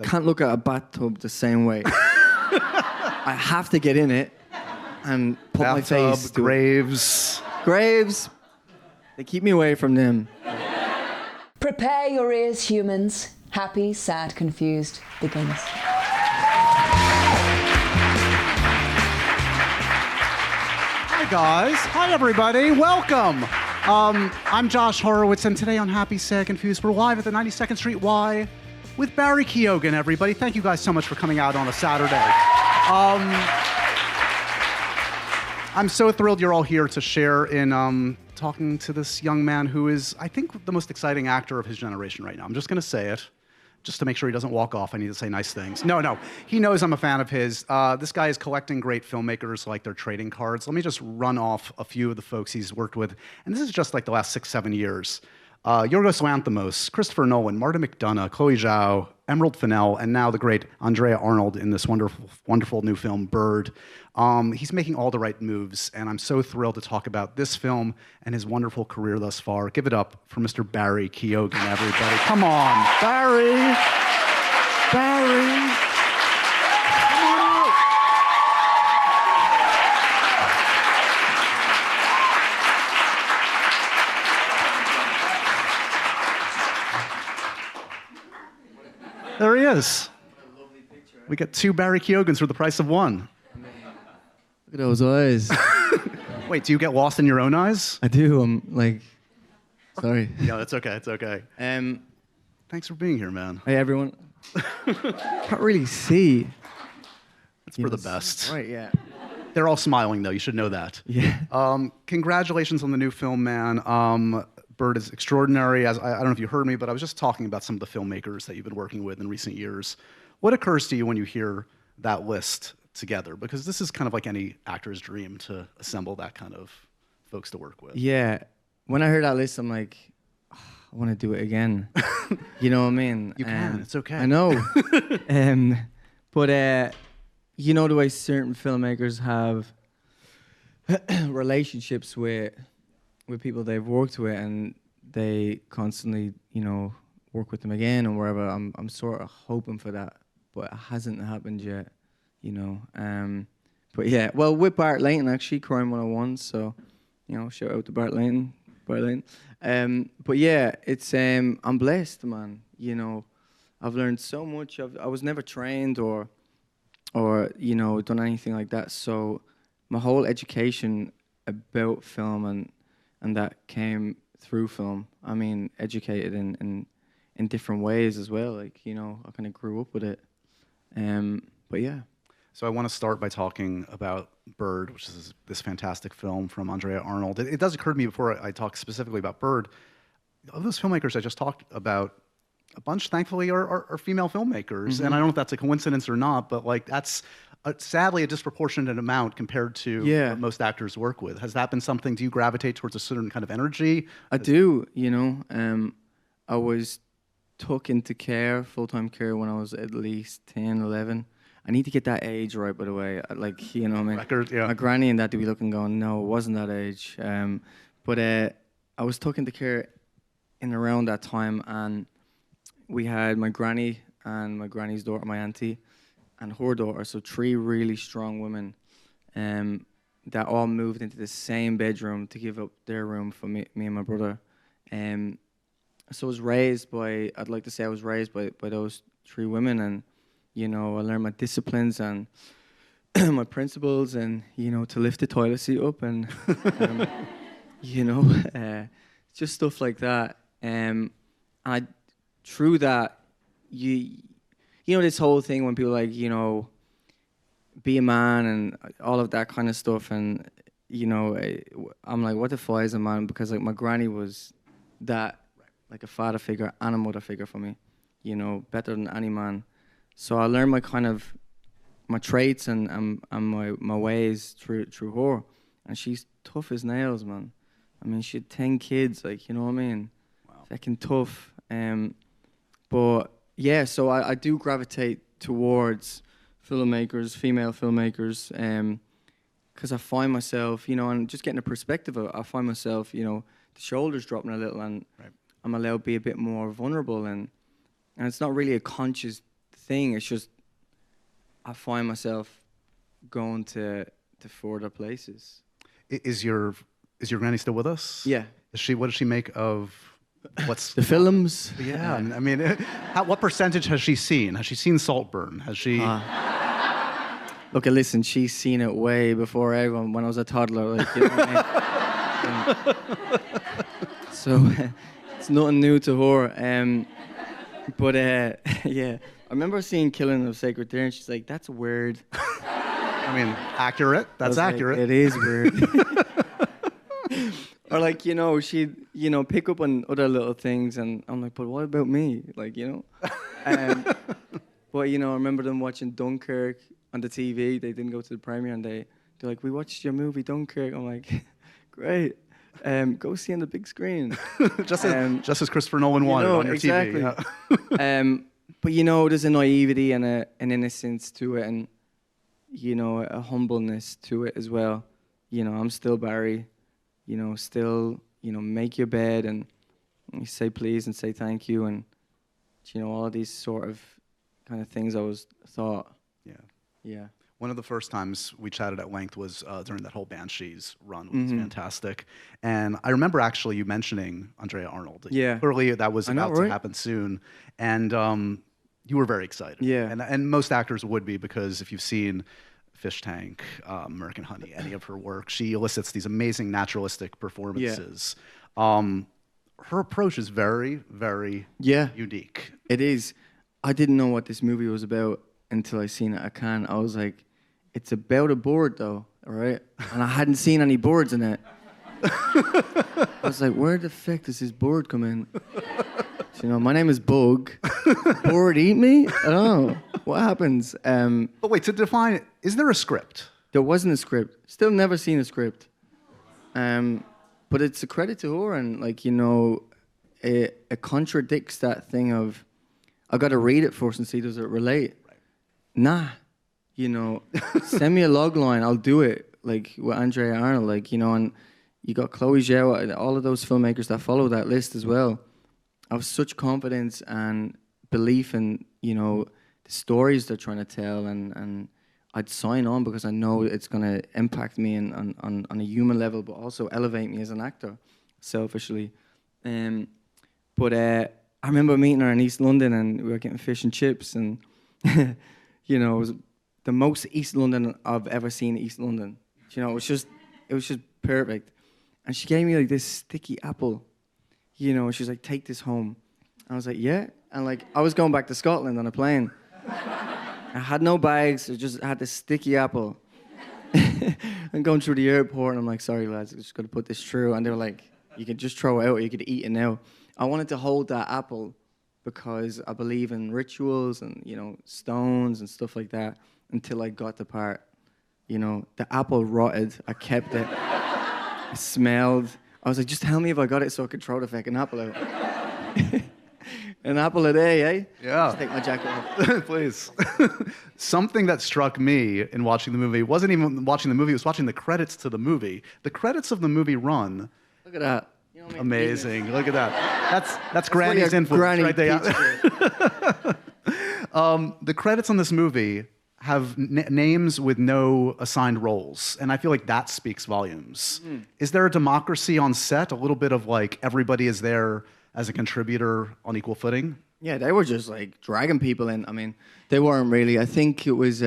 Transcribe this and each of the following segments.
can't look at a bathtub the same way. I have to get in it and put my face to graves. Graves. They keep me away from them. Prepare your ears, humans. Happy, Sad, Confused begins. Hi guys. Hi everybody. Welcome. I'm Josh Horowitz, and today on Happy, Sad, Confused, we're live at the 92nd Street Y with Barry Keoghan, everybody. Thank you guys so much for coming out on a Saturday. I'm so thrilled you're all here to share in talking to this young man who is, I think, the most exciting actor of his generation right now. I'm just going to say it, just to make sure he doesn't walk off. I need to say nice things. No, he knows I'm a fan of his. This guy is collecting great filmmakers like their trading cards. Let me just run off a few of the folks he's worked with, and this is just like the last 6-7 years. Yorgos Lanthimos, Christopher Nolan, Marta McDonagh, Chloe Zhao, Emerald Fennell, and now the great Andrea Arnold in this wonderful new film, Bird. He's making all the right moves, and I'm so thrilled to talk about this film and his wonderful career thus far. Give it up for Mr. Barry Keoghan, everybody. Come on, Barry. Barry. Come on out. There he is. We got 2 Barry Keoghans for the price of 1. Look at those eyes. Wait, do you get lost in your own eyes? I do. I'm like, sorry. Yeah, that's okay. It's okay. Thanks for being here, man. Hey, everyone. Can't really see. It's for the best. Right, yeah. They're all smiling, though. You should know that. Yeah. Congratulations on the new film, man. Bird is extraordinary. As I don't know if you heard me, but I was just talking about some of the filmmakers that you've been working with in recent years. What occurs to you when you hear that list together? Because this is kind of like any actor's dream to assemble that kind of folks to work with. Yeah. When I heard that list, I'm like, I want to do it again. You know what I mean? You can. It's okay. I know. But you know the way certain filmmakers have relationships with people they've worked with, and they constantly, work with them again or wherever. I'm sort of hoping for that, but it hasn't happened yet. But yeah, well, with Bart Layton, actually, Crime 101, so, shout out to Bart Layton. But yeah, it's, I'm blessed, man. I've learned so much. I was never trained or done anything like that, so my whole education about film and that came through film. I mean, educated in different ways as well, I kind of grew up with it. But yeah. So I want to start by talking about Bird, which is this fantastic film from Andrea Arnold. It does occur to me before I talk specifically about Bird, of those filmmakers I just talked about, a bunch, thankfully, are female filmmakers. Mm-hmm. And I don't know if that's a coincidence or not, but that's sadly a disproportionate amount compared to what most actors work with. Has that been something? Do you gravitate towards a certain kind of energy? I do, I was took into care, full-time care, when I was at least 10, 11. I need to get that age right, by the way. Record, yeah. My granny and dad would be looking going, no, it wasn't that age. But I was took into care in around that time, and we had my granny and my granny's daughter, my auntie, and her daughter, so 3 really strong women that all moved into the same bedroom to give up their room for me and my brother. So I was raised by, I'd like to say I was raised by those 3 women, and I learned my disciplines and my principles, and to lift the toilet seat up, and just stuff like that. And through that, this whole thing when people be a man and all of that kind of stuff, and I'm like, what the fuck is a man? Because my granny was that, like a father figure and a mother figure for me, better than any man. So I learned my traits and my ways through her, and she's tough as nails, man. I mean, she had 10 kids, you know what I mean? Wow. Fucking tough. But yeah, so I do gravitate towards filmmakers, female filmmakers, because I find myself, and just getting a perspective, I find myself, the shoulders dropping a little, and I'm allowed to be a bit more vulnerable, and it's not really a conscious thing. It's just I find myself going to further places. Is your granny still with us? Yeah. Is she? What does she make of what's The films. Yeah, I mean, what percentage has she seen? Has she seen Saltburn? Has she? Look, listen, she's seen it way before everyone when I was a toddler. Like, you know what I mean? So it's nothing new to her. But yeah, I remember seeing Killing of Sacred Deer, and she's like, "That's weird." I mean, accurate. I That's was like, accurate. it is weird. Or like, she'd, pick up on other little things, and I'm like, but what about me? Like, But, I remember them watching Dunkirk on the TV. They didn't go to the premiere, and they're like, we watched your movie Dunkirk. I'm like, great. Go see on the big screen. just as Christopher Nolan wanted on your exactly. TV. Yeah. But, there's a naivety and an innocence to it, and, a humbleness to it as well. I'm still Barry. Still, make your bed and you say please and say thank you, and all of these sort of kind of things I was thought. Yeah. One of the first times we chatted at length was during that whole Banshees run, which was fantastic. And I remember actually you mentioning Andrea Arnold. Yeah. Clearly that was about right? to happen soon. And you were very excited. Yeah. And most actors would be, because if you've seen Fish Tank, American Honey, any of her work, she elicits these amazing naturalistic performances. Her approach is very, very unique. It is. I didn't know what this movie was about until I seen it at Cannes. I was like, it's about a bird though, all right? And I hadn't seen any birds in it. I was like, where the fuck does this bird come in? So, my name is Bug. Bird eat me? I don't know. What happens? But wait, to define it, is there a script? There wasn't a script. Still never seen a script. But it's a credit to her, and it contradicts that thing of, I got to read it first and see does it relate. Right. Nah, send me a log line, I'll do it. Like with Andrea Arnold, and you got Chloe Zhao, all of those filmmakers that follow that list as well. I have such confidence and belief in the stories they're trying to tell, and I'd sign on because I know it's going to impact me on a human level, but also elevate me as an actor, selfishly. But I remember meeting her in East London, and we were getting fish and chips, and it was the most East London I've ever seen. East London, it was just perfect. And she gave me like this sticky apple, she's like, take this home. I was like, yeah. And I was going back to Scotland on a plane. I had no bags, I just had this sticky apple. I'm going through the airport, and I'm like, sorry lads, I just got to put this through. And they were like, you can just throw it out, or you could eat it now. I wanted to hold that apple because I believe in rituals and, stones and stuff like that, until I got the part. The apple rotted, I kept it. It smelled. I was like, just tell me if I got it so I could throw the fucking apple out. An apple a day, eh? Yeah. Just take my jacket off. Please. Something that struck me in watching the movie wasn't even watching the movie, it was watching the credits to the movie. The credits of the movie run. Look at that. Amazing. Look at that. That's Granny's influence Granny right there. The credits on this movie have names with no assigned roles, and I feel like that speaks volumes. Is there a democracy on set? A little bit of everybody is there as a contributor on equal footing? Yeah, they were just dragging people in. I mean, they weren't really. I think it was,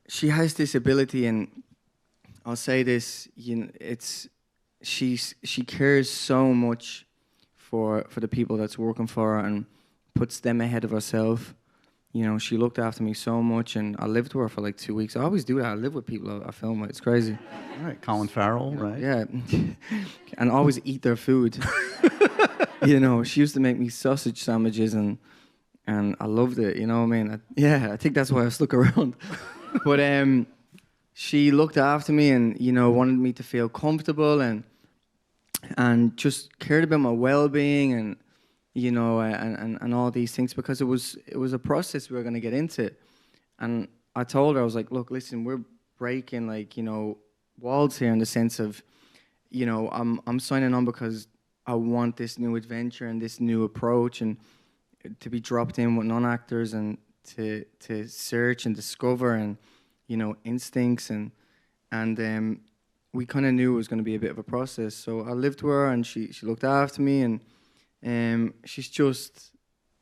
she has this ability, and I'll say this, she cares so much for the people that's working for her and puts them ahead of herself. She looked after me so much, and I lived with her for 2 weeks. I always do that. I live with people I film with. It's crazy. All right, Colin Farrell, right? Yeah, and always eat their food. She used to make me sausage sandwiches, and I loved it. I think that's why I stuck around. But she looked after me, and wanted me to feel comfortable, and just cared about my well-being, and and all these things, because it was a process we were going to get into. And I told her, I was like, look, listen, we're breaking walls here, in the sense of, I'm signing on because I want this new adventure and this new approach, and to be dropped in with non-actors and to search and discover and instincts and we kind of knew it was going to be a bit of a process. So I lived with her and she looked after me and she's just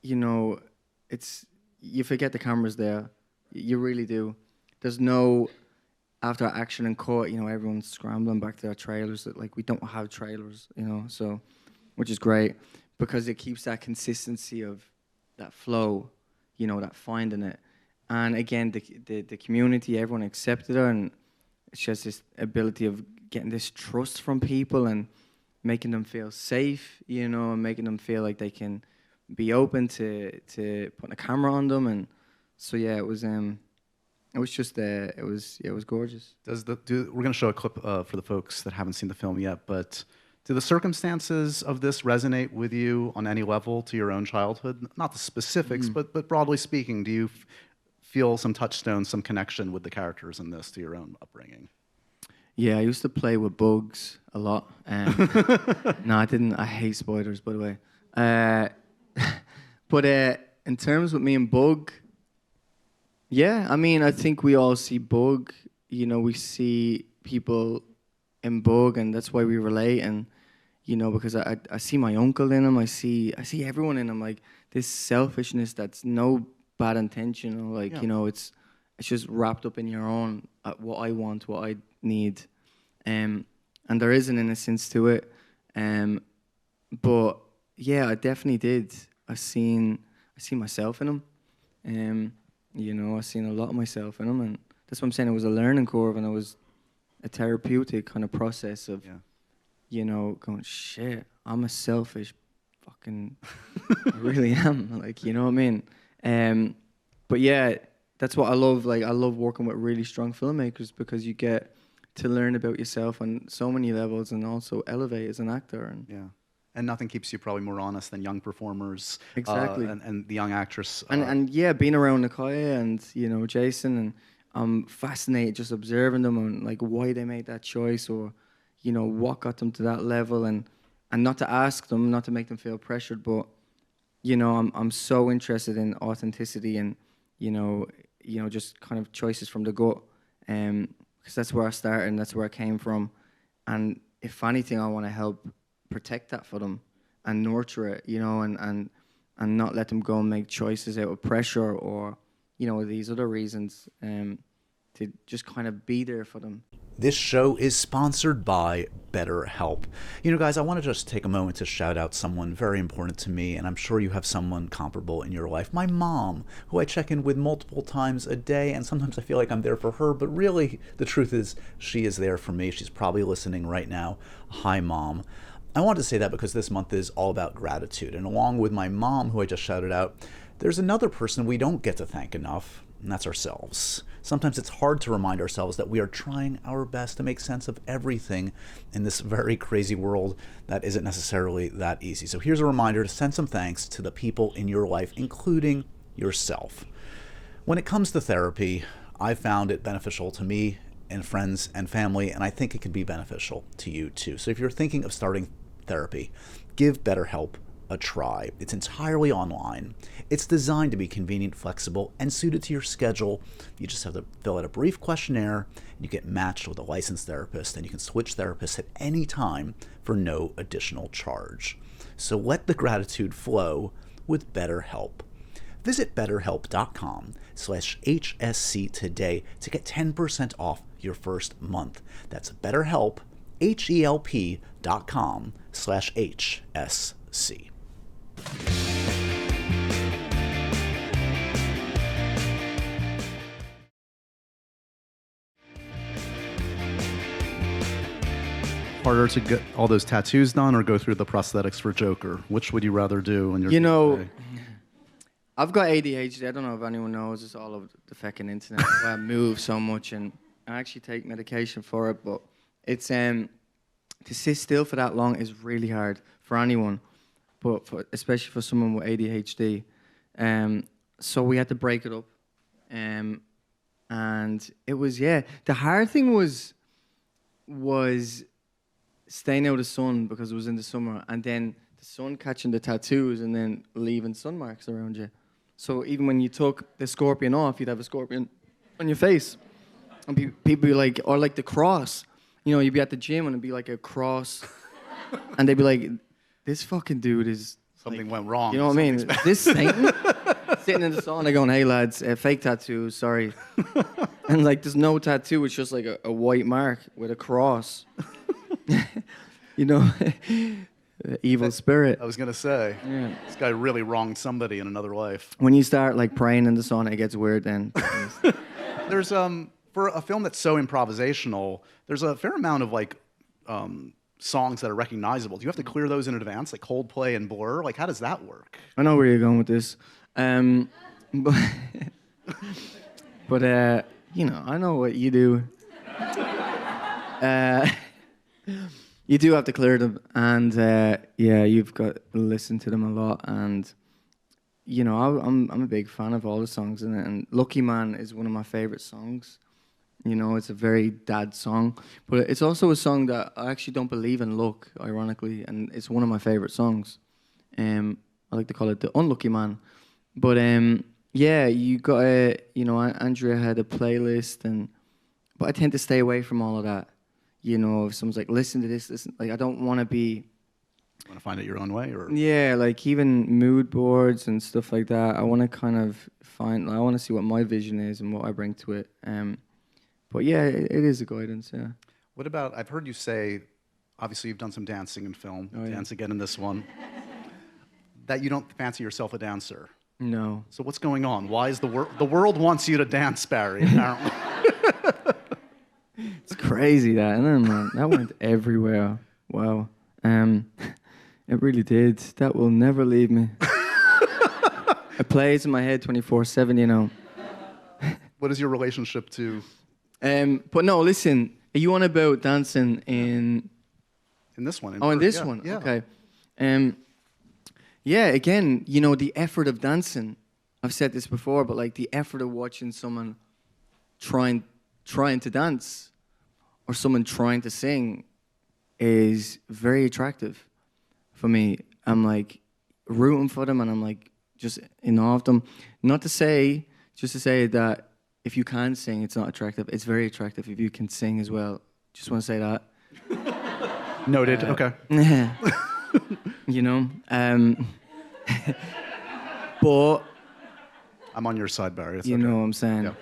it's you forget the camera's there, you really do. There's no after action and cut, everyone's scrambling back to their trailers. Like we don't have trailers, so which is great because it keeps that consistency of that flow, that finding it. And again, the community, everyone accepted her, and she has this ability of getting this trust from people and making them feel safe, and making them feel like they can be open to putting a camera on them. And so yeah, it was just it was gorgeous. We're going to show a clip for the folks that haven't seen the film yet, but do the circumstances of this resonate with you on any level to your own childhood? Not the specifics, but broadly speaking, do you feel some touchstones, some connection with the characters in this to your own upbringing? Yeah, I used to play with bugs a lot. No, I didn't. I hate spiders, by the way. But in terms with me and Bug, yeah, I mean, I think we all see Bug. We see people in Bug, and that's why we relate. And because I see my uncle in him, I see everyone in him. Like this selfishness that's no bad intention, or it's just wrapped up in your own what I want, what I need, and there is an innocence to it. But yeah, I definitely did. I seen myself in him. I seen a lot of myself in him, and that's what I'm saying. It was a learning curve, and it was a therapeutic kind of process of, going, shit, I'm a selfish fucking, I really am. Like, you know what I mean? But yeah, that's what I love. Like, I love working with really strong filmmakers because you get to learn about yourself on so many levels and also elevate as an actor. And yeah. And nothing keeps you probably more honest than young performers. Exactly. And the young actress. And yeah, being around Nakoya and, Jason, and I'm fascinated just observing them and like why they made that choice or, what got them to that level and not to ask them, not to make them feel pressured, but, I'm so interested in authenticity and, just kind of choices from the gut. Because that's where I started and that's where I came from. And if anything, I want to help protect that for them and nurture it, and not let them go and make choices out of pressure or, these other reasons, to just kind of be there for them. This show is sponsored by BetterHelp. Guys, I want to just take a moment to shout out someone very important to me, and I'm sure you have someone comparable in your life. My mom, who I check in with multiple times a day, and sometimes I feel like I'm there for her, but really, the truth is, she is there for me. She's probably listening right now. Hi, Mom. I wanted to say that because this month is all about gratitude, and along with my mom, who I just shouted out, there's another person we don't get to thank enough, and that's ourselves. Sometimes it's hard to remind ourselves that we are trying our best to make sense of everything in this very crazy world that isn't necessarily that easy. So here's a reminder to send some thanks to the people in your life, including yourself. When it comes to therapy, I found it beneficial to me and friends and family, and I think it could be beneficial to you too. So if you're thinking of starting therapy, give BetterHelp a try. It's entirely online. It's designed to be convenient, flexible, and suited to your schedule. You just have to fill out a brief questionnaire, and you get matched with a licensed therapist, and you can switch therapists at any time for no additional charge. So let the gratitude flow with BetterHelp. Visit betterhelp.com/HSC today to get 10% off your first month. That's BetterHelp, HELP.com/HSC. Harder to get all those tattoos done or go through the prosthetics for Joker? Which would you rather do when you're I've got ADHD. I don't know if anyone knows. It's all over the fucking internet. I move so much, and I actually take medication for it. But it's to sit still for that long is really hard for anyone, but especially for someone with ADHD. So we had to break it up, and it was the hard thing was staying out of the sun because it was in the summer, and then the sun catching the tattoos and then leaving sun marks around you. So even when you took the scorpion off, you'd have a scorpion on your face. And people be like, or like the cross. You know, you'd be at the gym and it'd be like a cross. And they'd be like, this fucking dude is... Something went wrong. You know what I mean? Is this Satan? Sitting in the sauna going, hey lads, fake tattoo, sorry. And like there's no tattoo, it's just like a white mark with a cross. You know, evil spirit. I was gonna say, Yeah. this guy really wronged somebody in another life. When you start like praying in the sauna, it gets weird then. There's for a film that's so improvisational, there's a fair amount of like songs that are recognizable. Do you have to clear those in advance, like Coldplay and Blur? Like, how does that work? I know where you're going with this. But, but you know, I know what you do. You do have to clear them, and yeah, you've got to listen to them a lot. And you know, I'm a big fan of all the songs in it, and Lucky Man is one of my favorite songs. You know, it's a very dad song, but it's also a song that I actually don't believe in luck, ironically, and it's one of my favorite songs. I like to call it the Unlucky Man. But yeah, you got you know, Andrea had a playlist, but I tend to stay away from all of that. You know, if someone's like, listen to this, listen, like I don't want to be. Want to find it your own way, or Yeah, like even mood boards and stuff like that. I want to kind of I want to see what my vision is and what I bring to it. But yeah, it is a guidance. Yeah. what about? I've heard you say, obviously you've done some dancing in film, Oh, yeah. dance again in this one. That you don't fancy yourself a dancer. No. So what's going on? Why is the world wants you to dance, Barry? Apparently. It's crazy that, and then man, that went everywhere. Wow. It really did. That will never leave me. It plays in my head 24/7. You know. What is your relationship to But no, listen. Are you on about dancing in? in this one? Oh, in this yeah, one. Yeah. Okay. Yeah. Again, you know, the effort of dancing. I've said this before, but like the effort of watching someone trying to dance or someone trying to sing is very attractive for me. I'm like rooting for them, and I'm like just in awe of them. Just to say that if you can sing, it's not attractive. It's very attractive if you can sing as well. Just want to say that. Noted. Okay. You know, but I'm on your side, Barry. It's you okay. know what I'm saying. Yeah.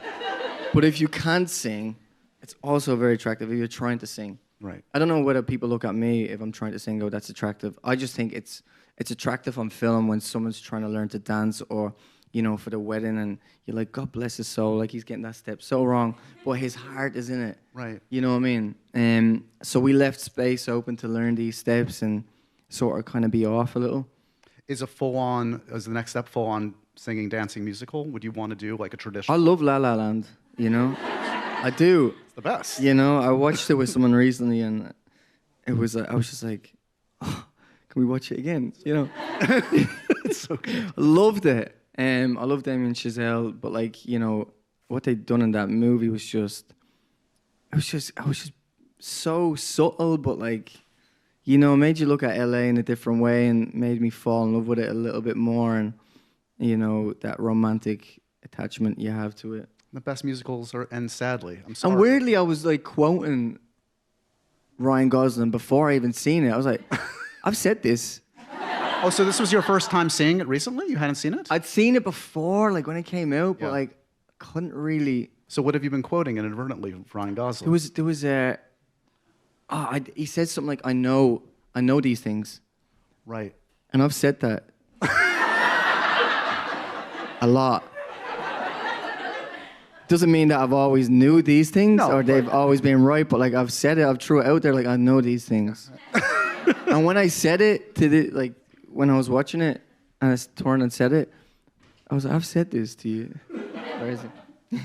But if you can't sing, it's also very attractive if you're trying to sing. Right. I don't know whether people look at me if I'm trying to sing, oh, that's attractive. I just think it's attractive on film when someone's trying to learn to dance, or, you know, for the wedding, and you're like, God bless his soul, like he's getting that step so wrong, but his heart is in it. Right. You know what I mean? So we left space open to learn these steps and sort of kind of be off a little. Is the next step full-on singing, dancing musical? Would you want to do like a I traditional? love La La Land, you know? I do. It's the best. You know, I watched it with someone recently, and I was just like, oh, can we watch it again? You know, It's so good. I loved it. I love Damien Chazelle, but like, you know, what they'd done in that movie was just so subtle, but like, you know, made you look at LA in a different way and made me fall in love with it a little bit more, and you know, that romantic attachment you have to it. The best musicals end sadly. I'm sorry. And weirdly, I was like quoting Ryan Gosling before I even seen it. I was like, I've said this. Oh, so this was your first time seeing it recently? You hadn't seen it? I'd seen it before, like when it came out, but Yeah. like couldn't really. So what have you been quoting inadvertently from Ryan Gosling? There was he said something like, I know these things, Right. and I've said that a lot. Doesn't mean that I've always knew these things, No, or they've right. always been right, but like I've said it, I've threw it out there, like I know these things. And when I said it when I was watching it, and I turned and said it, I was like, I've said this to you. Crazy. We're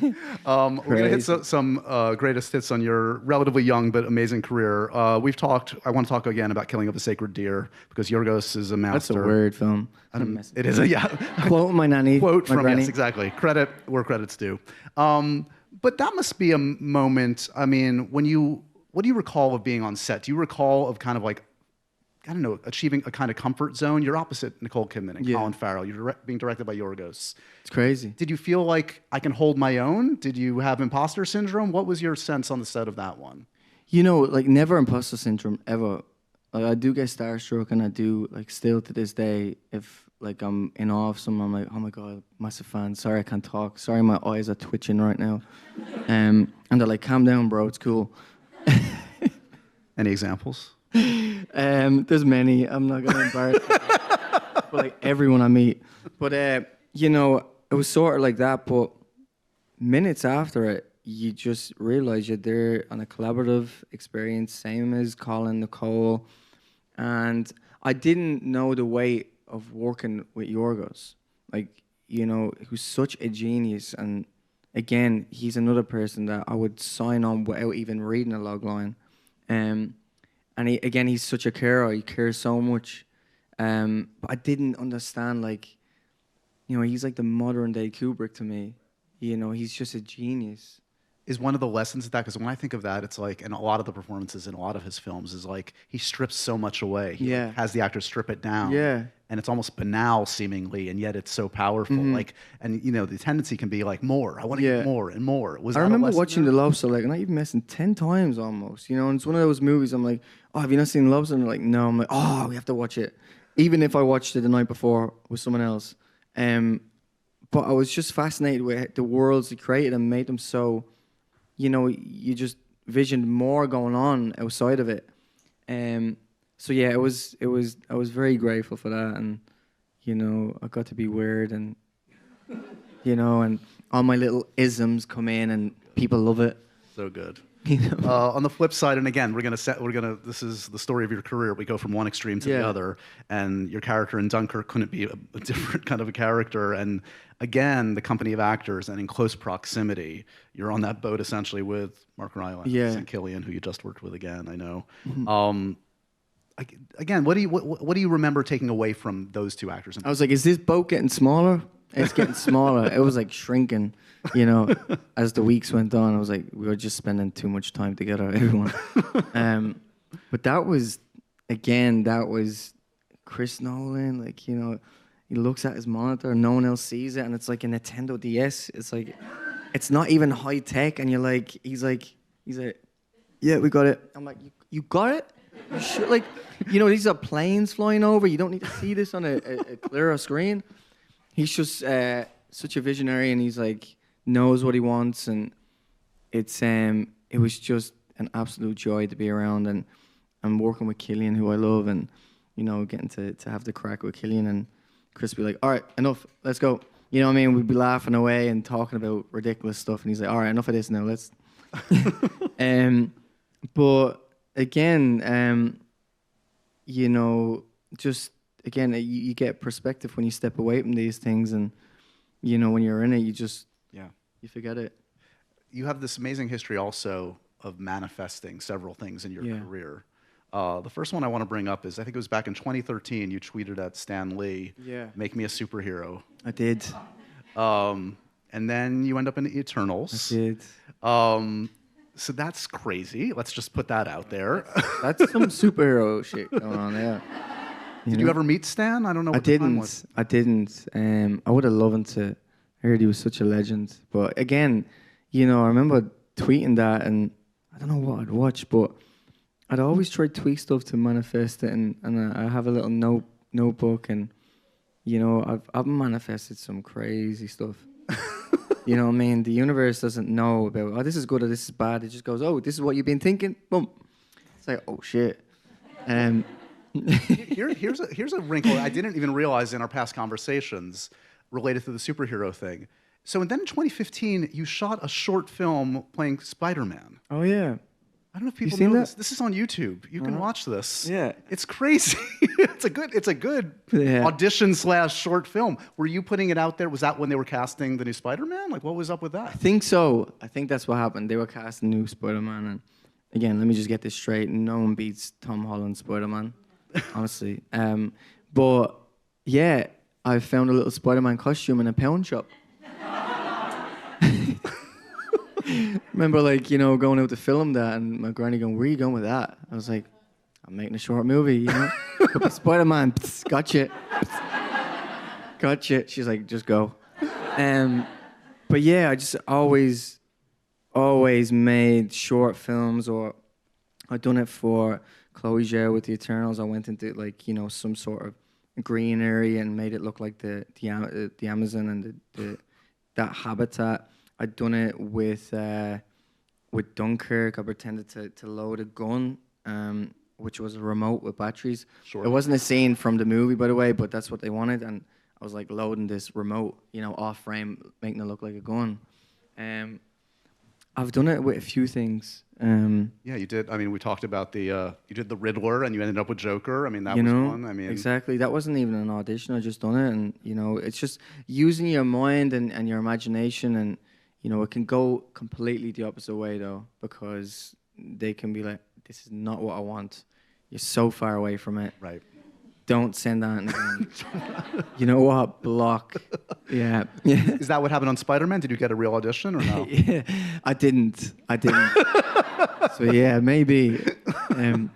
going to hit Crazy. some greatest hits on your relatively young but amazing career. I want to talk again about Killing of a Sacred Deer, because Yorgos is a master. That's a weird film. I'm messing It is a, yeah. Quote my nanny. Quote my from, granny. yes, exactly. Credit where credit's due. But that must be a moment, I mean, what do you recall of being on set? Do you recall of kind of like I don't know, achieving a kind of comfort zone. You're opposite Nicole Kidman and Yeah. Colin Farrell. You're being directed by Yorgos. It's crazy. Did you feel like I can hold my own? Did you have imposter syndrome? What was your sense on the set of that one? You know, like never imposter syndrome ever. Like I do get starstruck, and I do like still to this day. If like I'm in awe of someone, I'm like, oh my god, massive fan. Sorry I can't talk. Sorry my eyes are twitching right now. And they're like, calm down, bro. It's cool. Any examples? There's many. I'm not gonna embarrass. But like everyone I meet. But you know, it was sort of like that. But minutes after it, you just realize you're there on a collaborative experience, same as Colin, Nicole, and I didn't know the weight of working with Yorgos. Like, you know, who's such a genius, and again, he's another person that I would sign on without even reading a log line. And he's such a carer. He cares so much. But I didn't understand, like, you know, he's like the modern day Kubrick to me. You know, he's just a genius. Is one of the lessons of that, because when I think of that, it's like, and a lot of the performances in a lot of his films is like, he strips so much away. He Yeah. like, has the actors strip it down. Yeah. And it's almost banal seemingly, and yet it's so powerful. Like, and you know, the tendency can be like, more. I want to Yeah. get more and more. Was I that a remember lesson watching there? The Lobster, like, and I even messing 10 times almost, you know, and it's one of those movies I'm like, oh, have you not seen The Lobster? And they're like, no. I'm like, oh, we have to watch it. Even if I watched it the night before with someone else. But I was just fascinated with the worlds he created and made them so, you know, you just visioned more going on outside of it. So yeah, I was very grateful for that, and you know, I got to be weird, and you know, and all my little isms come in, and people love it. So good. You know? On the flip side, and again, this is the story of your career. We go from one extreme to the Yeah. other, and your character in Dunkirk couldn't be a different kind of a character. And again, the company of actors and in close proximity, you're on that boat essentially with Mark Rylance Yeah. and Killian, who you just worked with again. I know. Again, what do you remember taking away from those two actors? I was like, is this boat getting smaller? It's getting smaller. It was like shrinking, you know, as the weeks went on. I was like, we were just spending too much time together, everyone. But that was Chris Nolan. Like, you know, he looks at his monitor, no one else sees it, and it's like a Nintendo DS. It's like, it's not even high tech, and you're like, he's like, yeah, we got it. I'm like, you got it? You should, like, you know, these are planes flying over. You don't need to see this on a clearer screen. He's just such a visionary, and he's like knows what he wants, and it was just an absolute joy to be around, and I'm working with Killian, who I love, and you know, getting to have the crack with Killian, and Chris be like, all right, enough, let's go. You know what I mean? We'd be laughing away and talking about ridiculous stuff, and he's like, all right, enough of this now, let's. But again, you know, just again, you get perspective when you step away from these things, and you know, when you're in it, you forget it. You have this amazing history also of manifesting several things in your Yeah. career. The first one I want to bring up is, I think it was back in 2013, you tweeted at Stan Lee, Yeah. make me a superhero. I did. And then you end up in the I Eternals. did. So that's crazy. Let's just put that out there. That's some superhero shit going on there. Did you ever meet Stan? I don't know what the time was. I didn't. I would have loved to. I heard he was such a legend. But again, you know, I remember tweeting that, and I don't know what I'd watch, but I'd always try to tweak stuff to manifest it, and I have a little notebook, and you know, I've manifested some crazy stuff. You know what I mean? The universe doesn't know about, oh, this is good or this is bad. It just goes, oh, this is what you've been thinking. Boom. It's like, oh shit. Here's a wrinkle I didn't even realize in our past conversations related to the superhero thing. So then in 2015, you shot a short film playing Spider-Man. Oh yeah. I don't know if people seen know that? this. This is on YouTube. You can watch this. Yeah. It's crazy. It's a good Yeah. audition / short film. Were you putting it out there? Was that when they were casting the new Spider-Man? Like, what was up with that? I think so. I think that's what happened. They were casting new Spider-Man, and again, let me just get this straight. No one beats Tom Holland's Spider-Man, honestly. But yeah, I found a little Spider-Man costume in a pound shop. Remember, like, you know, going out to film that, and my granny going, "Where are you going with that?" I was like, I'm making a short movie, you know? Could be Spider-Man. Psst, gotcha. Psst. Gotcha. She's like, just go. But yeah, I just always made short films, or I'd done it for Chloe Zhao with the Eternals. I went into like, you know, some sort of green area and made it look like the Amazon and that habitat. I'd done it with Dunkirk. I pretended to load a gun, which was a remote with batteries. Sure. It wasn't a scene from the movie, by the way, but that's what they wanted. And I was like loading this remote, you know, off frame, making it look like a gun. I've done it with a few things. Yeah, you did. I mean, we talked about you did the Riddler, and you ended up with Joker. I mean, that you was know, one. I mean, exactly. That wasn't even an audition. I just done it, and you know, it's just using your mind and your imagination, and you know, it can go completely the opposite way though, because they can be like, "This is not what I want. You're so far away from it. right. Don't send that." Again. You know what? Block. Yeah. Yeah. Is that what happened on Spider-Man? Did you get a real audition or no? Yeah, I didn't. So yeah, maybe. And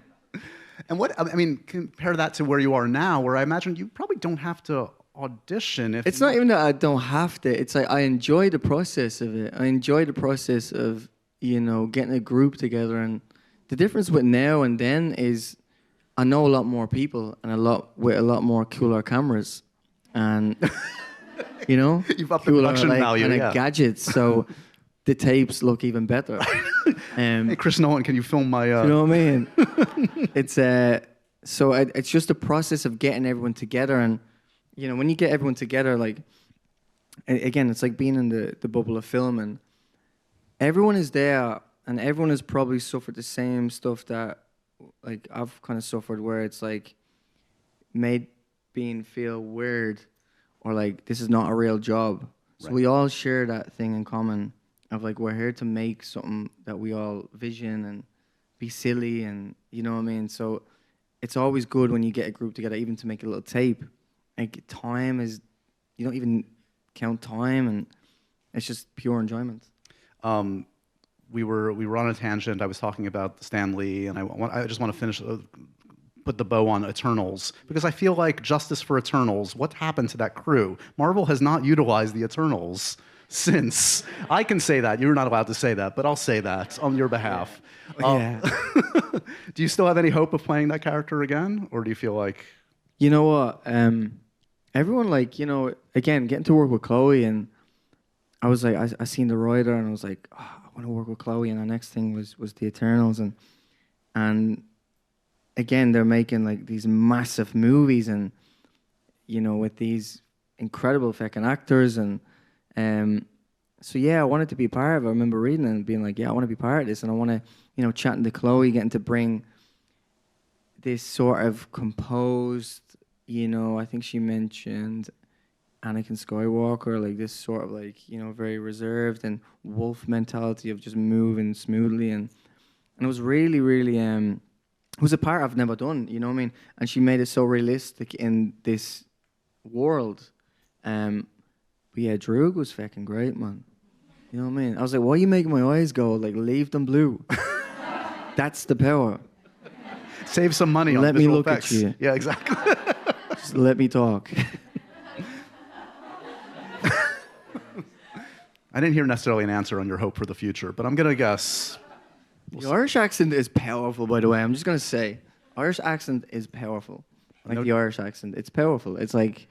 what, I mean, compare that to where you are now, where I imagine you probably don't have to audition. If It's not even that I don't have to. It's like I enjoy the process of it. I enjoy the process of, you know, getting a group together. And the difference with now and then is I know a lot more people and a lot more cooler cameras. And, you know, You've upped the cooler, production value, kind yeah. of gadgets. So the tapes look even better. Hey, Chris Nolan, can you film my... You know what I mean? It's just a process of getting everyone together, and you know, when you get everyone together, like again, it's like being in the bubble of film, and everyone is there, and everyone has probably suffered the same stuff that like I've kind of suffered, where it's like made being feel weird, or like this is not a real job. So Right. we all share that thing in common of like we're here to make something that we all vision and be silly, and you know what I mean. So it's always good when you get a group together, even to make a little tape. Like time is, you don't even count time, and it's just pure enjoyment. We were on a tangent. I was talking about Stan Lee, and I just want to finish, put the bow on Eternals, because I feel like justice for Eternals. What happened to that crew? Marvel has not utilized the Eternals since. I can say that. You're not allowed to say that, but I'll say that on your behalf. Yeah. Do you still have any hope of playing that character again, or do you feel like... You know what? Everyone, like, you know, again, getting to work with Chloe, and I was like, I seen the writer, and I was like, oh, I want to work with Chloe, and the next thing was the Eternals, and again, they're making like these massive movies, and you know, with these incredible fucking actors, and so yeah, I wanted to be part of it. I remember reading it and being like, yeah, I want to be part of this, and I want to, you know, chatting to Chloe, getting to bring this sort of composed, you know, I think she mentioned Anakin Skywalker, like this sort of like, you know, very reserved and wolf mentality of just moving smoothly, and it was really, really it was a part I've never done, you know what I mean? And she made it so realistic in this world. But yeah, Droog was fucking great, man. You know what I mean? I was like, why are you making my eyes go? Like, leave them blue. That's the power. Save some money on Let me visual look at effects. you. Yeah, exactly. Just let me talk. I didn't hear necessarily an answer on your hope for the future, but I'm going to guess... The Irish accent is powerful, by the way. I'm just going to say, Irish accent is powerful. Like the Irish accent, it's powerful. It's like,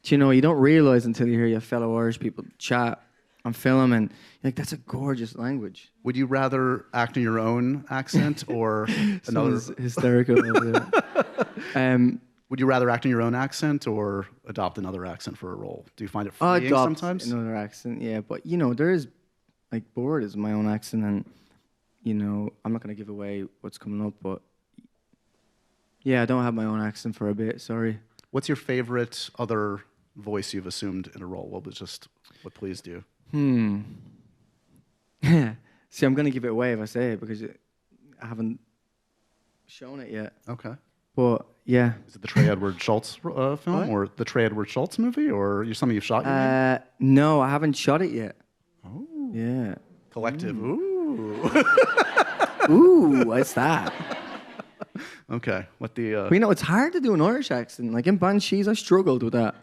you know, you don't realize until you hear your fellow Irish people chat on film, and you're like, that's a gorgeous language. Would you rather act in your own accent or another? Someone's hysterical. Would you rather act in your own accent or adopt another accent for a role? Do you find it freeing Adopt sometimes? another accent, yeah. But, you know, there is, like, Bored is my own accent, and, you know, I'm not going to give away what's coming up, but, yeah, I don't have my own accent for a bit, sorry. What's your favorite other voice you've assumed in a role? What pleased you? See, I'm going to give it away if I say it, because I haven't shown it yet. Okay. But, yeah. Is it the Trey Edward Schultz film, What? or the Trey Edward Schultz movie, or something you've shot? You mean? No, I haven't shot it yet. Oh. Yeah. Collective. Ooh. Ooh, what's that? Okay. What the? But you know, it's hard to do an Irish accent. Like in Banshees, I struggled with that.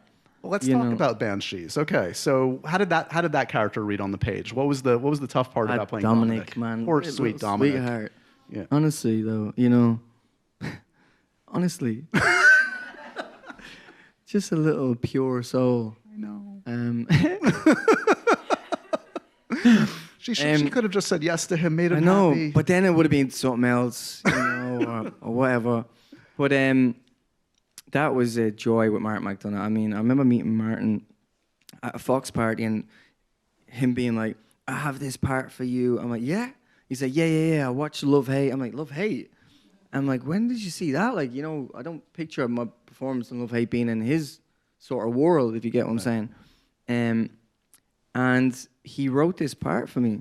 Well, let's you talk know. about Banshees. Okay, so how did that character read on the page? What was the tough part about playing Dominic, man. Poor Little sweet Dominic. Sweetheart. Yeah. Honestly, though, you know, honestly, just a little pure soul. I know. She could have just said yes to him, made him I know, happy. but then it would have been something else, you know, or whatever. But that was a joy with Martin McDonagh. I mean, I remember meeting Martin at a Fox party and him being like, "I have this part for you." I'm like, "Yeah." He's like, "Yeah. I watched Love Hate." I'm like, "Love Hate?" I'm like, "When did you see that?" Like, you know, I don't picture my performance in Love Hate being in his sort of world, if you get what I'm saying. And he wrote this part for me.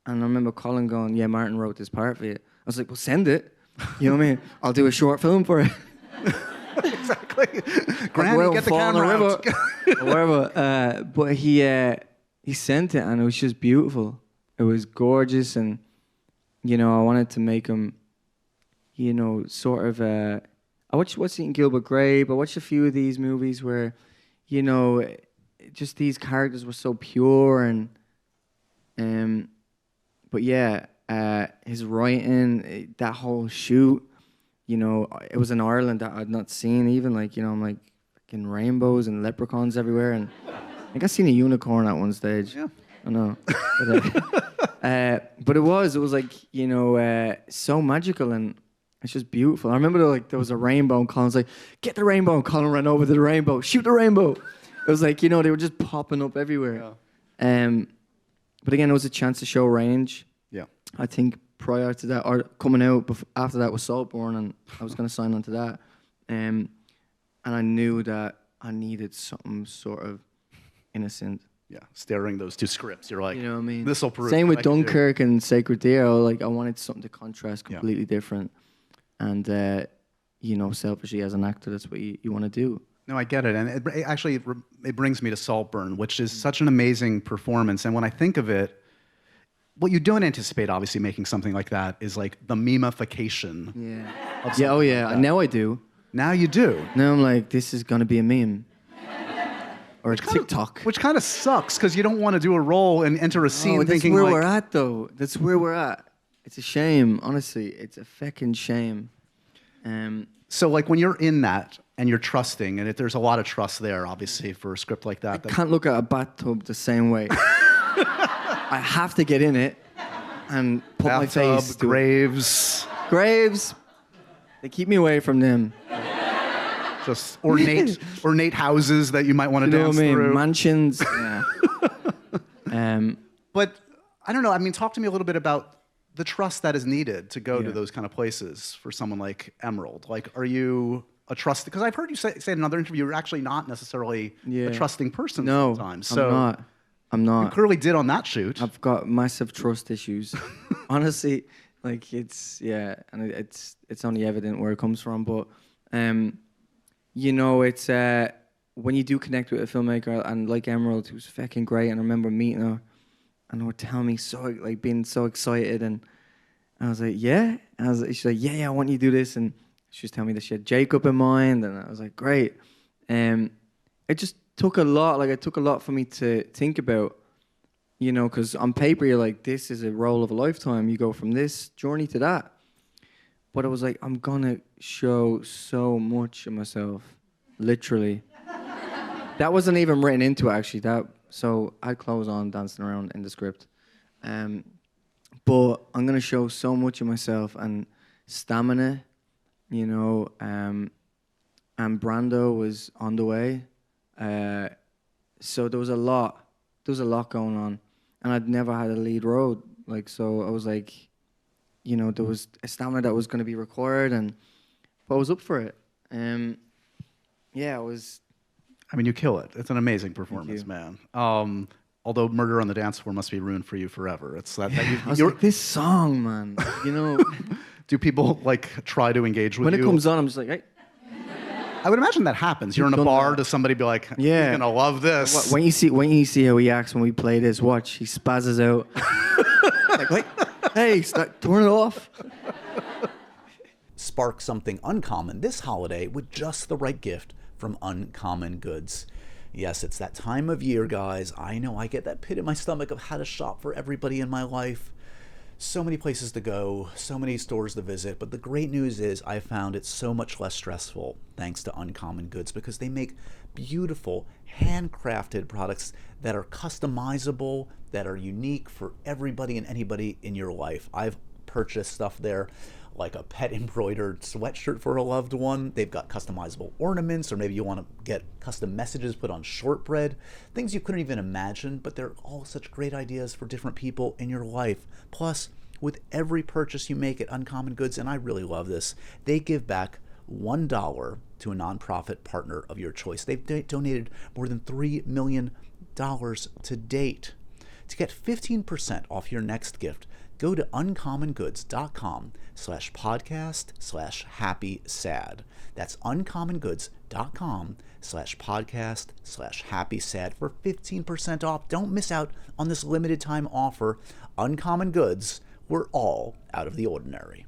And I remember Colin going, "Yeah, Martin wrote this part for you." I was like, "Well, send it." You know what I mean? I'll do a short film for it. Exactly. Like, Granny, well, get the fall in camera river, out. or whatever. But he sent it, and it was just beautiful. It was gorgeous, and you know, I wanted to make him, you know, sort of. I watched What's Eating Gilbert Grape. I watched a few of these movies where, you know, just these characters were so pure and, but yeah, his writing, that whole shoot. You know, it was in Ireland that I'd not seen even, like, you know, I'm like, fucking rainbows and leprechauns everywhere. And I think I seen a unicorn at one stage. Yeah. I know. But it was like, you know, so magical and it's just beautiful. I remember there was a rainbow and Colin's like, "Get the rainbow." And Colin ran over to the rainbow, "Shoot the rainbow." It was like, you know, they were just popping up everywhere. Yeah. But again, it was a chance to show range. Yeah. I think prior to that, or coming out after that was Saltburn, and I was going to sign on to that. And I knew that I needed something sort of innocent. Yeah. Staring those two scripts, you're like, You know what I mean? This will prove. Same what with I can do. Dunkirk and Sacred Deer. I wanted something to contrast completely different. And, you know, selfishly as an actor, that's what you want to do. No, I get it. And it brings me to Saltburn, which is such an amazing performance. And when I think of it, what you don't anticipate, obviously, making something like that is like the memification. Yeah. Yeah, oh yeah. Now I do. Now you do. Now I'm like, this is going to be a meme. Or a TikTok. Which kind of sucks because you don't want to do a role and enter a scene that's thinking where like, we're at, though. That's where we're at. It's a shame, honestly. It's a fucking shame. So like when you're in that and you're trusting, and there's a lot of trust there, obviously, for a script like that. I can't look at a bathtub the same way. I have to get in it and put my Bathtub, face to it. graves, Graves. They keep me away from them. just ornate houses that you might want to You know dance what I mean? through. Mansions. Yeah. But I don't know. I mean, talk to me a little bit about the trust that is needed to go to Yeah. those kind of places for someone like Emerald. Like, are you a trusted? Because I've heard you say in another interview, you're actually not necessarily a trusting person No, sometimes. So I'm not. you clearly did on that shoot. I've got massive trust issues. Honestly, like it's only evident where it comes from. But you know, it's when you do connect with a filmmaker and like Emerald, who's fucking great, and I remember meeting her and her telling me being so excited, and I was like, yeah. And she's like, yeah, I want you to do this, and she was telling me that she had Jacob in mind, and I was like, great. It just took a lot. Like, it took a lot for me to think about, you know, because on paper you're like, this is a role of a lifetime. You go from this journey to that. But I was like, I'm gonna show so much of myself, literally. That wasn't even written into it, actually. So I had clothes on, dancing around in the script. But I'm gonna show so much of myself and stamina, you know. And Brando was on the way. So there was a lot going on, and I'd never had a lead role, like, so I was like, you know, there was a stamina that was going to be required, but I was up for it. Yeah, I was. I mean, you kill it. It's an amazing performance, man. Although Murder on the Dance Floor must be ruined for you forever. It's that I was like, this song, man, you know. Do people like try to engage with When you? it comes on, I'm just like, hey. I would imagine that happes. You're in a done bar, that. does somebody be like, Yeah. you're gonna love this? When you see how he acts when we play this, watch, he spazzes out. Like, wait, hey, turn it off. spark something uncommon this holiday with just the right gift from Uncommon Goods. Yes, it's that time of year, guys. I know I get that pit in my stomach of how to shop for everybody in my life. So many places to go, so many stores to visit, but the great news is I found it so much less stressful thanks to Uncommon Goods, because they make beautiful, handcrafted products that are customizable, that are unique for everybody and anybody in your life. I've purchased stuff there like a pet embroidered sweatshirt for a loved one. They've got customizable ornaments, or maybe you want to get custom messages put on shortbread. Things you couldn't even imagine, but they're all such great ideas for different people in your life. Plus, with every purchase you make at Uncommon Goods, and I really love this, they give back $1 to a nonprofit partner of your choice. They've donated more than $3 million to date. To get 15% off your next gift, go to uncommongoods.com/podcast/happy-sad. That's uncommongoods.com/podcast/happy-sad for 15% off. Don't miss out on this limited time offer. Uncommon Goods, we're all out of the ordinary.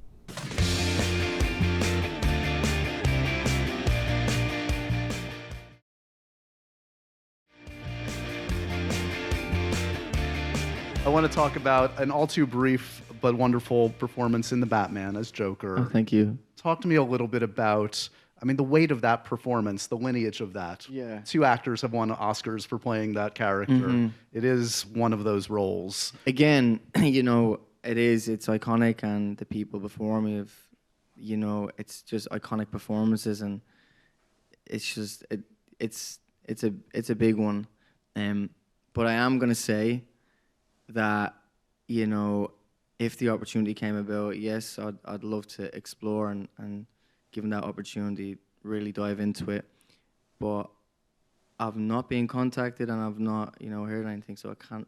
I want to talk about an all too brief but wonderful performance in The Batman as Joker. Oh, thank you. Talk to me a little bit about, the weight of that performance, the lineage of that. Yeah. 2 actors have won Oscars for playing that character. It is one of those roles. Again, it's iconic, and the people before me have, it's just iconic performances, and it's just it's a big one. But I am gonna say that, if the opportunity came about, yes, I'd love to explore and given that opportunity, really dive into it. But I've not been contacted, and I've not, heard anything, so I can't.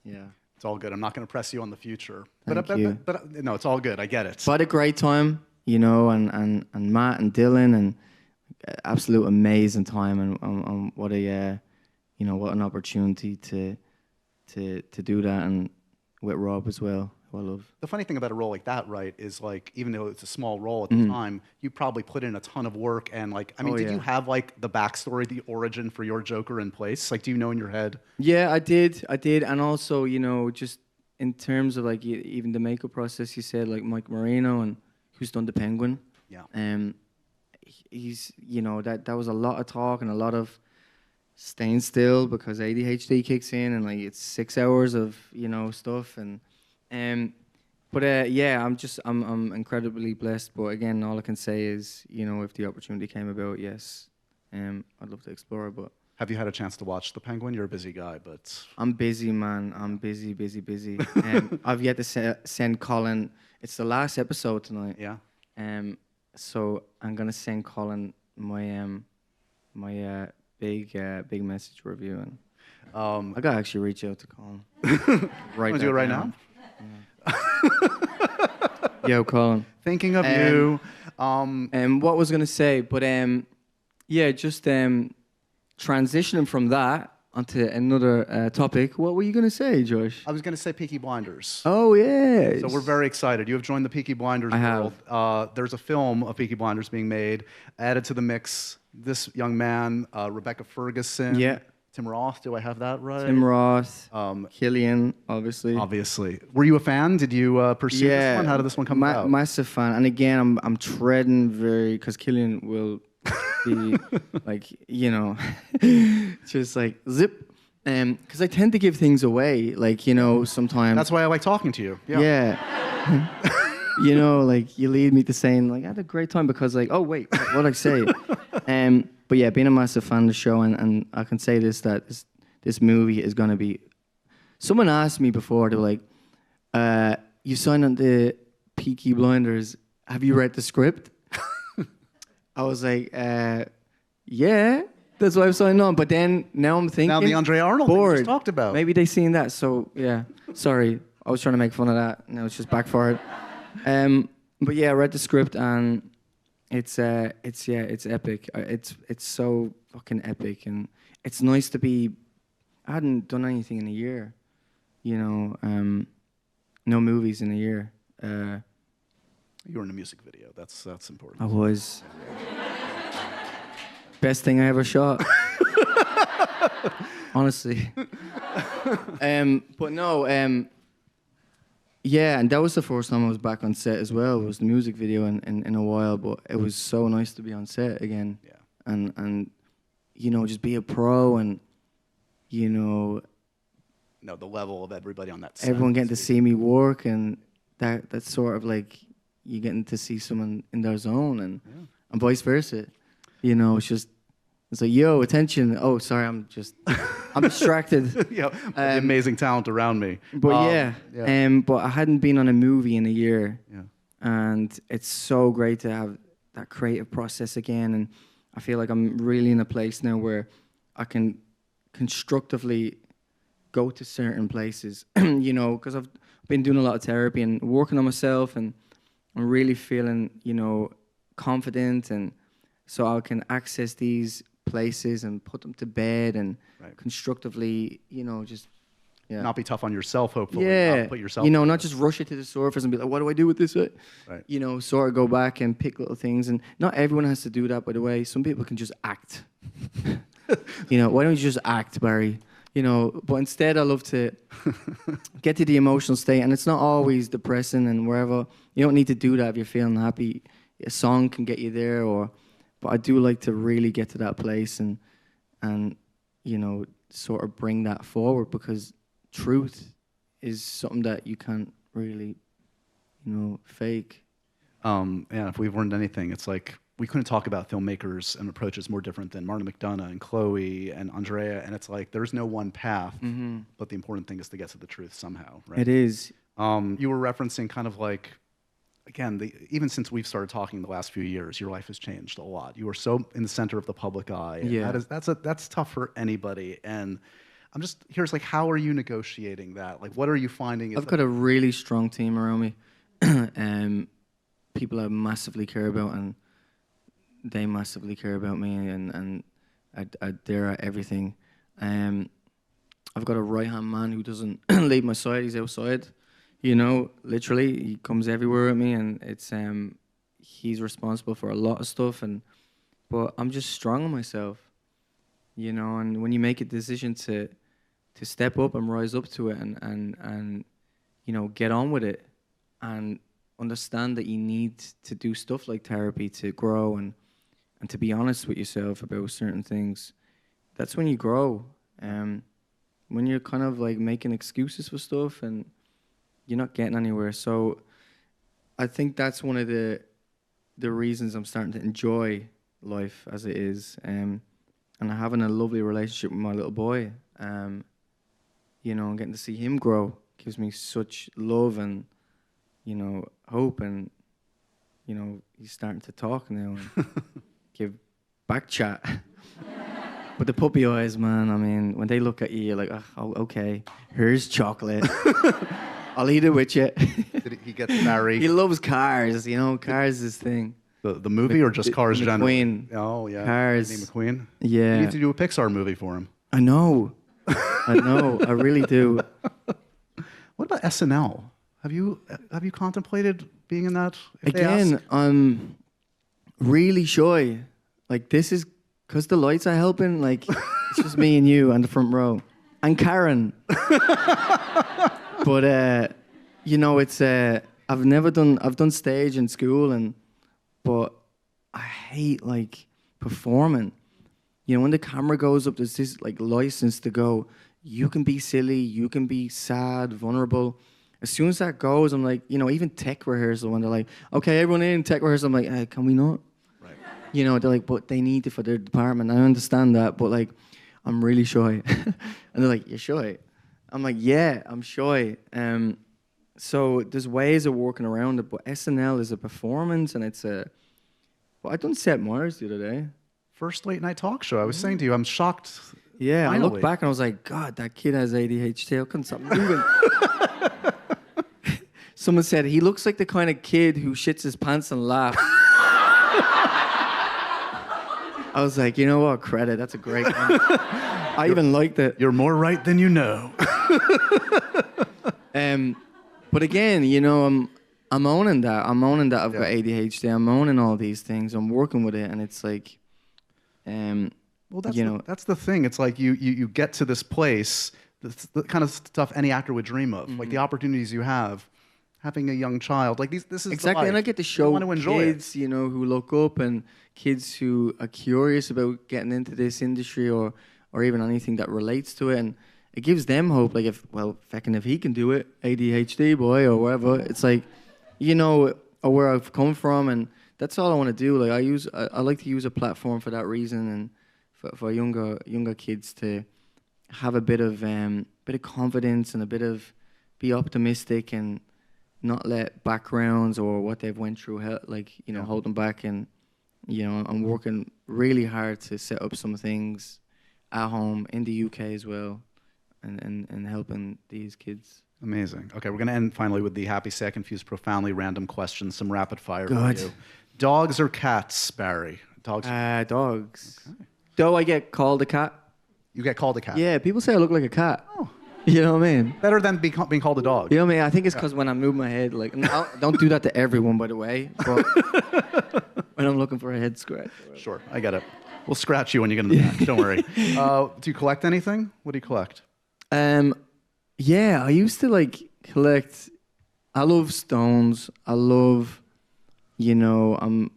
Yeah. It's all good. I'm not going to press you on the future. Thank you. But no, it's all good. I get it. But I had a great time, and Matt and Dylan, and absolute amazing time, and what a what an opportunity to do that, and with Rob as well, who I love. The funny thing about a role like that, right, is even though it's a small role at the time, you probably put in a ton of work, and did you have the backstory, the origin for your Joker in place? Do you know in your head? Yeah, I did, and also just in terms of even the makeup process, you said Mike Marino, and who's done the Penguin. Yeah. He's that was a lot of talk and a lot of staying still because ADHD kicks in, and it's 6 hours of stuff, and but I'm incredibly blessed. But again, all I can say is if the opportunity came about, yes, I'd love to explore it. But have you had a chance to watch The Penguin? You're a busy guy, but I'm busy, man. I'm busy. I've yet to send Colin. It's the last episode tonight. Yeah. So I'm gonna send Colin my big message review, and I gotta actually reach out to Colin. Right. Want to do it right now? Yo, Colin. Thinking of you. What was I gonna say? But just transitioning from that onto another topic. What were you gonna say, Josh? I was going to say Peaky Blinders. Oh yeah. So we're very excited. You have joined the Peaky Blinders world. There's a film of Peaky Blinders being made. Added to the mix, this young man, Rebecca Ferguson. Yeah. Tim Roth. Do I have that right? Tim Roth. Killian, obviously. Obviously. Were you a fan? Did you pursue this one? How did this one come about? Massive fan. And again, I'm treading because Killian will be just zip. Because I tend to give things away, sometimes. That's why I like talking to you. Yeah. You lead me to saying, I had a great time because, oh, wait, what did I say? But yeah, being a massive fan of the show, and I can say this, that this movie is going to be... Someone asked me before, they were like, you signed on the Peaky Blinders, have you read the script? I was like, yeah, that's why I've signed on. But then, now I'm thinking... Now the Andre Arnold thing we just talked about. Maybe they seen that, so yeah. Sorry, I was trying to make fun of that. No, it's just backfired. But yeah, I read the script, and it's epic. It's so fucking epic, and it's nice to be... I hadn't done anything in a year, no movies in a year. You were in a music video. That's important. I was. Best thing I ever shot. Honestly. But no, yeah, and that was the first time I was back on set as well. It was the music video in a while, but it was so nice to be on set again. Yeah. And you know, just be a pro and, you know, No, the level of everybody on that set. everyone getting to see me work, and that's sort of like you getting to see someone in their zone, and vice versa. You know, it's like, yo, attention. Oh, sorry, I'm distracted. Yeah, the amazing talent around me. But but I hadn't been on a movie in a year. Yeah. And it's so great to have that creative process again. And I feel like I'm really in a place now where I can constructively go to certain places, you know, because I've been doing a lot of therapy and working on myself, and I'm really feeling, you know, confident, and so I can access these places and put them to bed and constructively, you know, just Not be tough on yourself, hopefully. yeah, Not put yourself. you know, not just rush it to the surface and be like, what do I do with this? Right. You know, sort of go back and pick little things, and not everyone has to do that, by the way. Some people can just act. You know, why don't you just act, Barry? You know, but instead I love to get to the emotional state, and it's not always depressing and wherever. You don't need to do that if you're feeling happy. A song can get you there, but I do like to really get to that place and you know, sort of bring that forward, because truth is something that you can't really, you know, fake. Yeah, if we've learned anything, it's like we couldn't talk about filmmakers and approaches more different than Martin McDonagh and Chloe and Andrea, and it's like there's no one path, but the important thing is to get to the truth somehow, right? It is. You were referencing kind of like, again, even since we've started talking the last few years, your life has changed a lot. You are so in the center of the public eye. And Yeah. that's tough for anybody. And I'm just here's like, how are you negotiating that? Like, what are you finding? I've got a really strong team around me. People I massively care about, and they massively care about me, and they're at everything. I've got a right-hand man who doesn't leave my side. He's outside, you know, literally. He comes everywhere with me, and it's he's responsible for a lot of stuff. But I'm just strong on myself, you know. And when you make a decision to step up and rise up to it, and you know, get on with it, and understand that you need to do stuff like therapy to grow, and to be honest with yourself about certain things, that's when you grow. When you're kind of like making excuses for stuff and you're not getting anywhere. So I think that's one of the reasons I'm starting to enjoy life as it is. And I'm having a lovely relationship with my little boy. You know, and getting to see him grow gives me such love and, you know, hope. And, you know, he's starting to talk now and give back chat. But the puppy eyes, man, I mean, when they look at you, you're like, oh, okay, here's chocolate. I'll eat it with you. Did he get married? He loves cars, you know, Cars is his thing. The movie or just Cars generally? McQueen. Oh, yeah. Cars. Anthony McQueen? Yeah. You need to do a Pixar movie for him. I know. I really do. What about SNL? Have you contemplated being in that? If they Again, ask? I'm really shy. Like, this is because the lights are helping. Like, it's just me and you on the front row. And Karen. But, you know, it's, I've done stage in school, but I hate, like, performing. You know, when the camera goes up, there's this, like, license to go, you can be silly, you can be sad, vulnerable. As soon as that goes, I'm like, you know, even tech rehearsal, when they're like, okay, everyone in tech rehearsal, I'm like, hey, can we not? Right. You know, they're like, but they need it for their department. I understand that, but, like, I'm really shy. And they're like, you're shy? I'm like, yeah, I'm shy. So there's ways of working around it, but SNL is a performance, and it's a... Well, I done Seth Meyers the other day. First late night talk show. I was saying to you, I'm shocked. Yeah, I Finally. looked back and I was like, God, that kid has ADHD. I couldn't stop moving. Someone said, he looks like the kind of kid who shits his pants and laughs. I was like, you know what, credit, that's a great one. I even liked it. You're more right than you know. But again, you know, I'm owning that. I've got Yeah. ADHD. I'm owning all these things. I'm working with it, and it's like, Well, that's you the, know, that's the thing. It's like you get to this place, the kind of stuff any actor would dream of, like the opportunities you have, having a young child. Like this is exactly. The And I life. get to You show want to enjoy kids, you know, who look up and kids who are curious about getting into this industry or even anything that relates to it, and it gives them hope. Like if he can do it, ADHD boy or whatever. It's like, you know, or where I've come from, and that's all I want to do. Like I like to use a platform for that reason, and for younger kids to have a bit of confidence and a bit of be optimistic and not let backgrounds or what they've went through hold them back. And you know, I'm working really hard to set up some things at home in the UK as well, and helping these kids. Amazing. Okay, we're going to end finally with the happy, sad, confused, profoundly random questions, some rapid fire Good. for you. Dogs or cats, Barry? Dogs. Dogs. Okay. Though I get called a cat. You get called a cat. Yeah, people say I look like a cat. Oh. You know what I mean? Better than being called a dog. You know what I mean? I think it's because when I move my head, like, don't do that to everyone, by the way. But when I'm looking for a head scratch. Sure, I get it. We'll scratch you when you get in the back. Don't worry. Do you collect anything? What do you collect? Yeah, I used to collect. I love stones. I love, you know, I'm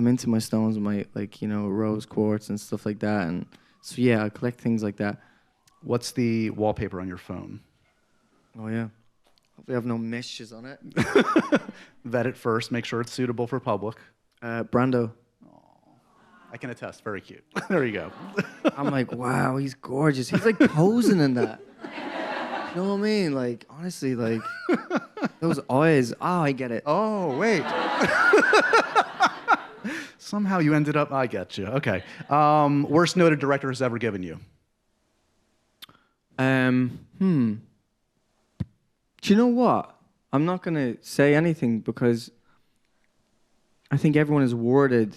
into my stones, my rose quartz and stuff like that. And so yeah, I collect things like that. What's the wallpaper on your phone? Oh yeah, hope we have no meshes on it. Vet it first. Make sure it's suitable for public. Brando. I can attest. Very cute. There you go. I'm like, wow, he's gorgeous. He's like posing in that. You know what I mean? Like, honestly, like, those eyes. Oh, I get it. Oh, wait. Somehow you ended up, I get you. Okay. Worst note a director has ever given you? Do you know what? I'm not going to say anything because I think everyone is worded.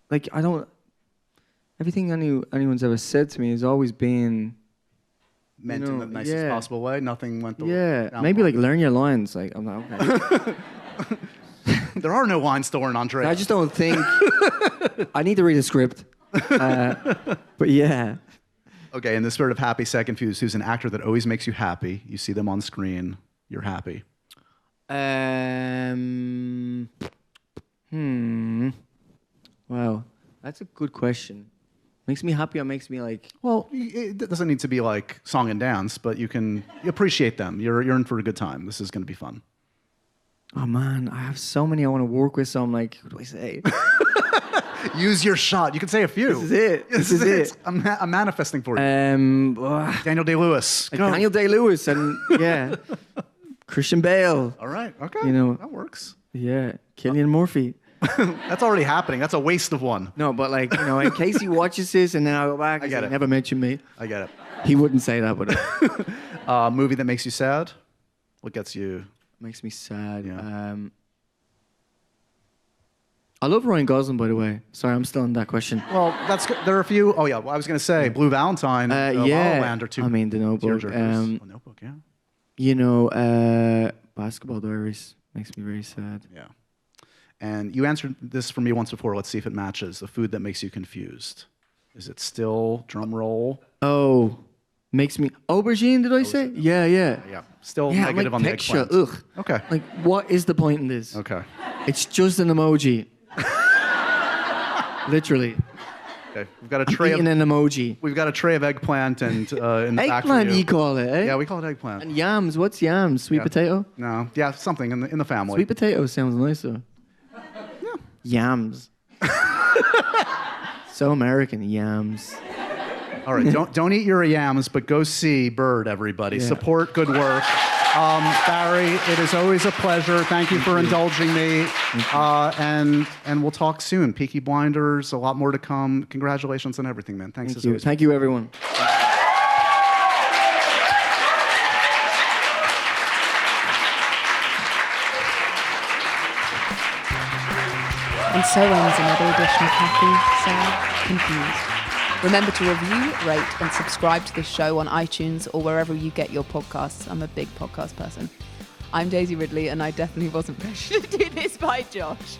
Like, everything anyone's ever said to me has always been Meant in the nicest possible way. Nothing went the down maybe the like learn your lines. Like, I'm not okay. There are no lines to learn, Andrea. I just don't think. I need to read a script. But yeah. Okay, in the spirit of happy, sad, confused, who's an actor that always makes you happy? You see them on screen, you're happy. Wow, that's a good question. Makes me happy or makes me like... Well, it doesn't need to be like song and dance, but you appreciate them. You're in for a good time. This is going to be fun. Oh man, I have so many I want to work with, so I'm like, what do I say? Use your shot. You can say a few. This is it. This is it. I'm manifesting for you. Daniel Day-Lewis. Go. Daniel Day-Lewis and yeah, Christian Bale. All right. Okay. You know, that works. Yeah, Cillian Murphy. That's already happening. That's a waste of one. No, but like, you know, in case he watches this and then I go back, I get it. Never mention me. I get it. He wouldn't say that, but Movie that makes you sad? What gets you? Makes me sad. Yeah. I love Ryan Gosling, by the way. Sorry, I'm still on that question. Well, that's good. There are a few. Oh yeah, well, I was going to say Blue Valentine, La La Land are two. I mean, The Notebook. Notebook, yeah. You know, Basketball Diaries makes me very sad. Yeah. And you answered this for me once before. Let's see if it matches. The food that makes you confused. Is it still, drum roll? Oh, makes me... Aubergine, did I say? Yeah. Yeah. Still negative on the texture. eggplant. Ugh. Okay. Like, what is the point in this? Okay. It's just an emoji. Literally. Okay. We've got a tray of eating an emoji. We've got a tray of eggplant and in the back for Eggplant, you. you call it, eh? Yeah, we call it eggplant. And yams. What's yams? Sweet potato? No. Yeah, something in the family. Sweet potato sounds nicer. Yeah. Yams. So American, yams. All right, don't eat your yams, but go see Bird, everybody. Yeah. Support good work. Barry, it is always a pleasure. Thank you for indulging me. And we'll talk soon. Peaky Blinders, a lot more to come. Congratulations on everything, man. Thanks. Thank you. Thank you, everyone. And so ends another edition of Happy, Sad, Confused. Remember to review, rate, and subscribe to the show on iTunes or wherever you get your podcasts. I'm a big podcast person. I'm Daisy Ridley, and I definitely wasn't pressured to do this by Josh.